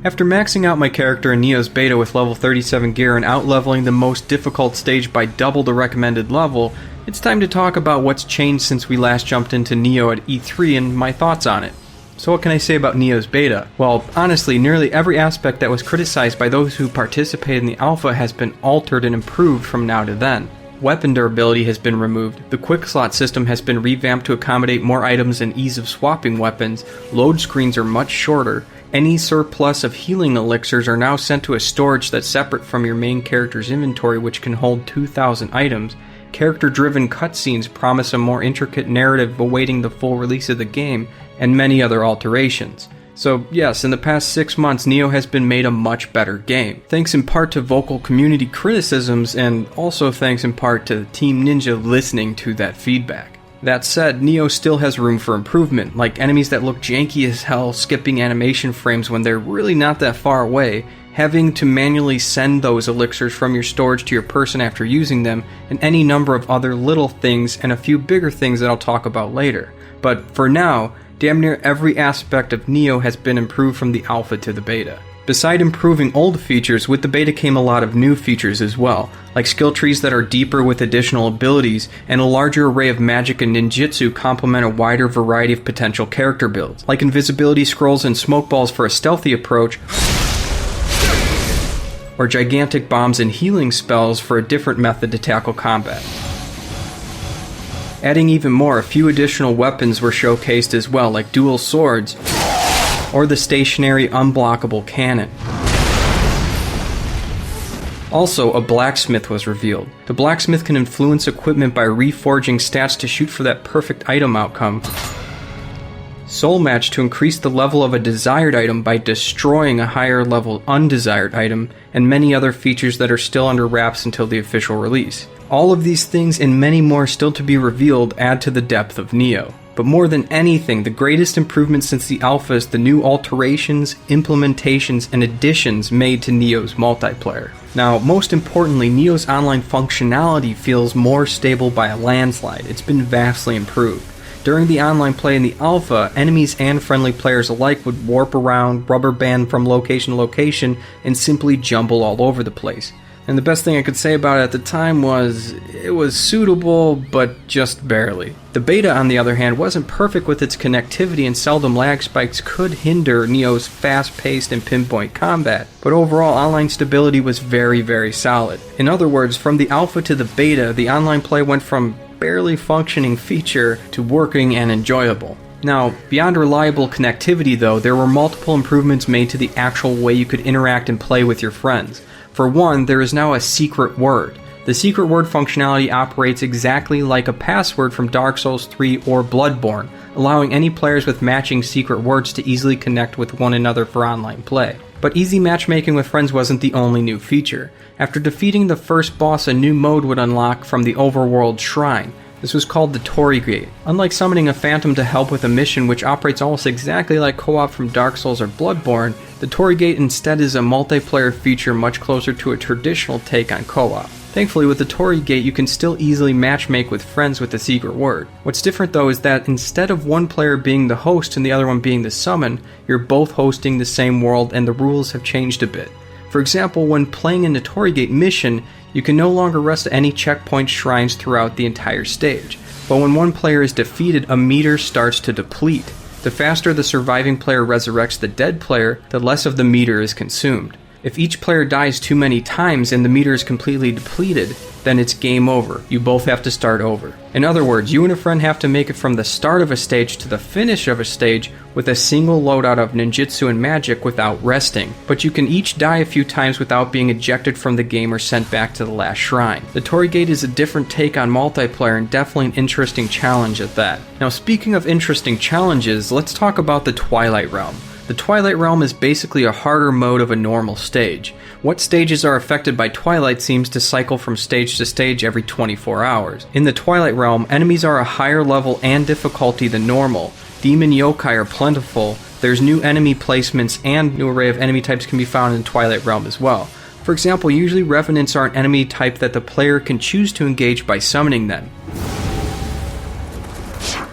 After maxing out my character in Nioh's Beta with level 37 gear and out-leveling the most difficult stage by double the recommended level, it's time to talk about what's changed since we last jumped into Nioh at E3 and my thoughts on it. So what can I say about Nioh's Beta? Well, honestly, nearly every aspect that was criticized by those who participated in the alpha has been altered and improved from now to then. Weapon durability has been removed, the quick slot system has been revamped to accommodate more items and ease of swapping weapons, load screens are much shorter, any surplus of healing elixirs are now sent to a storage that's separate from your main character's inventory, which can hold 2,000 items. Character-driven cutscenes promise a more intricate narrative awaiting the full release of the game, and many other alterations. So yes, in the past 6 months, Nioh has been made a much better game, thanks in part to vocal community criticisms, and also thanks in part to Team Ninja listening to that feedback. That said, Nioh still has room for improvement, like enemies that look janky as hell skipping animation frames when they're really not that far away, having to manually send those elixirs from your storage to your person after using them, and any number of other little things and a few bigger things that I'll talk about later. But for now, damn near every aspect of Nioh has been improved from the alpha to the beta. Beside improving old features, with the beta came a lot of new features as well, like skill trees that are deeper with additional abilities, and a larger array of magic and ninjutsu complement a wider variety of potential character builds, like invisibility scrolls and smoke balls for a stealthy approach, or gigantic bombs and healing spells for a different method to tackle combat. Adding even more, a few additional weapons were showcased as well, like dual swords, or the stationary unblockable cannon. Also, a blacksmith was revealed. The blacksmith can influence equipment by reforging stats to shoot for that perfect item outcome. Soul Match to increase the level of a desired item by destroying a higher level undesired item, and many other features that are still under wraps until the official release. All of these things and many more still to be revealed add to the depth of Nioh. But more than anything, the greatest improvement since the alpha is the new alterations, implementations, and additions made to Nioh's multiplayer. Now, most importantly, Nioh's online functionality feels more stable by a landslide. It's been vastly improved. During the online play in the alpha, enemies and friendly players alike would warp around, rubber band from location to location, and simply jumble all over the place. And the best thing I could say about it at the time was, it was suitable, but just barely. The beta, on the other hand, wasn't perfect with its connectivity, and seldom lag spikes could hinder Nioh's fast-paced and pinpoint combat, but overall online stability was very, very solid. In other words, from the alpha to the beta, the online play went from barely functioning feature to working and enjoyable. Now, beyond reliable connectivity though, there were multiple improvements made to the actual way you could interact and play with your friends. For one, there is now a secret word. The secret word functionality operates exactly like a password from Dark Souls 3 or Bloodborne, allowing any players with matching secret words to easily connect with one another for online play. But easy matchmaking with friends wasn't the only new feature. After defeating the first boss, a new mode would unlock from the overworld shrine. This was called the Torii Gate. Unlike summoning a phantom to help with a mission which operates almost exactly like co-op from Dark Souls or Bloodborne, the Torii Gate instead is a multiplayer feature much closer to a traditional take on co-op. Thankfully, with the Torii Gate, you can still easily matchmake with friends with the secret word. What's different though is that instead of one player being the host and the other one being the summon, you're both hosting the same world and the rules have changed a bit. For example, when playing in the Torii Gate mission, you can no longer rest at any checkpoint shrines throughout the entire stage. But when one player is defeated, a meter starts to deplete. The faster the surviving player resurrects the dead player, the less of the meter is consumed. If each player dies too many times and the meter is completely depleted, then it's game over. You both have to start over. In other words, you and a friend have to make it from the start of a stage to the finish of a stage with a single loadout of ninjutsu and magic without resting. But you can each die a few times without being ejected from the game or sent back to the last shrine. The Torii Gate is a different take on multiplayer and definitely an interesting challenge at that. Now, speaking of interesting challenges, let's talk about the Twilight Realm. The Twilight Realm is basically a harder mode of a normal stage. What stages are affected by Twilight seems to cycle from stage to stage every 24 hours. In the Twilight Realm, enemies are a higher level and difficulty than normal. Demon yokai are plentiful, there's new enemy placements, and new array of enemy types can be found in the Twilight Realm as well. For example, usually Revenants are an enemy type that the player can choose to engage by summoning them.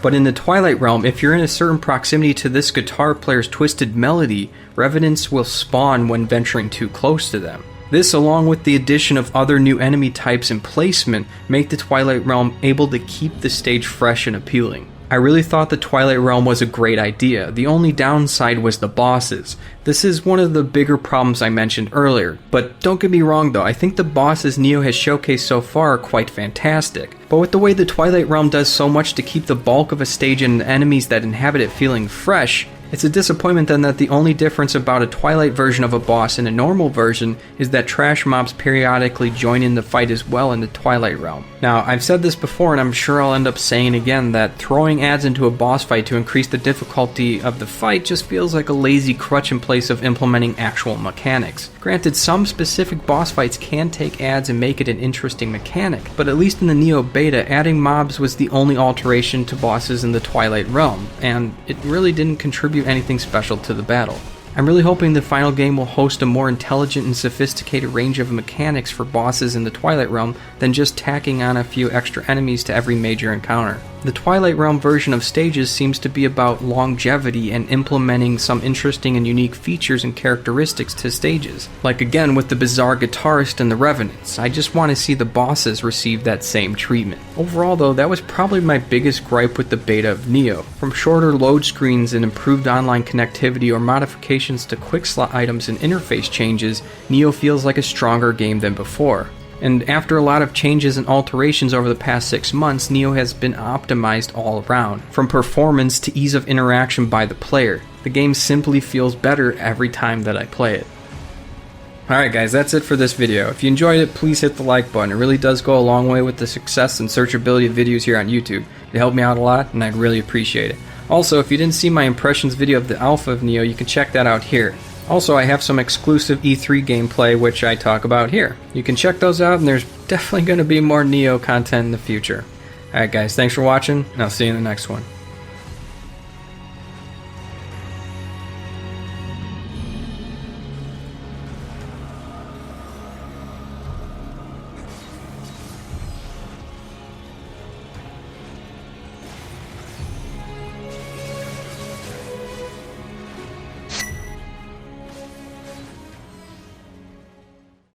But in the Twilight Realm, if you're in a certain proximity to this guitar player's twisted melody, revenants will spawn when venturing too close to them. This, along with the addition of other new enemy types and placement, make the Twilight Realm able to keep the stage fresh and appealing. I really thought the Twilight Realm was a great idea. The only downside was the bosses. This is one of the bigger problems I mentioned earlier. But don't get me wrong though, I think the bosses Nioh has showcased so far are quite fantastic. But with the way the Twilight Realm does so much to keep the bulk of a stage and the enemies that inhabit it feeling fresh, it's a disappointment then that the only difference about a Twilight version of a boss and a normal version is that trash mobs periodically join in the fight as well in the Twilight Realm. Now, I've said this before and I'm sure I'll end up saying again that throwing ads into a boss fight to increase the difficulty of the fight just feels like a lazy crutch in place of implementing actual mechanics. Granted, some specific boss fights can take ads and make it an interesting mechanic, but at least in the Nioh Beta, adding mobs was the only alteration to bosses in the Twilight Realm, and it really didn't contribute anything special to the battle. I'm really hoping the final game will host a more intelligent and sophisticated range of mechanics for bosses in the Twilight Realm than just tacking on a few extra enemies to every major encounter. The Twilight Realm version of stages seems to be about longevity and implementing some interesting and unique features and characteristics to stages. Like again with the bizarre guitarist and the revenants, I just want to see the bosses receive that same treatment. Overall though, that was probably my biggest gripe with the beta of Nioh. From shorter load screens and improved online connectivity or modifications to quick slot items and interface changes, Nioh feels like a stronger game than before. And after a lot of changes and alterations over the past 6 months, Nioh has been optimized all around. From performance to ease of interaction by the player, the game simply feels better every time that I play it. Alright guys, that's it for this video. If you enjoyed it, please hit the like button. It really does go a long way with the success and searchability of videos here on YouTube. It helped me out a lot, and I'd really appreciate it. Also, if you didn't see my impressions video of the alpha of Nioh, you can check that out here. Also, I have some exclusive E3 gameplay which I talk about here. You can check those out, and there's definitely going to be more Nioh content in the future. Alright guys, thanks for watching, and I'll see you in the next one.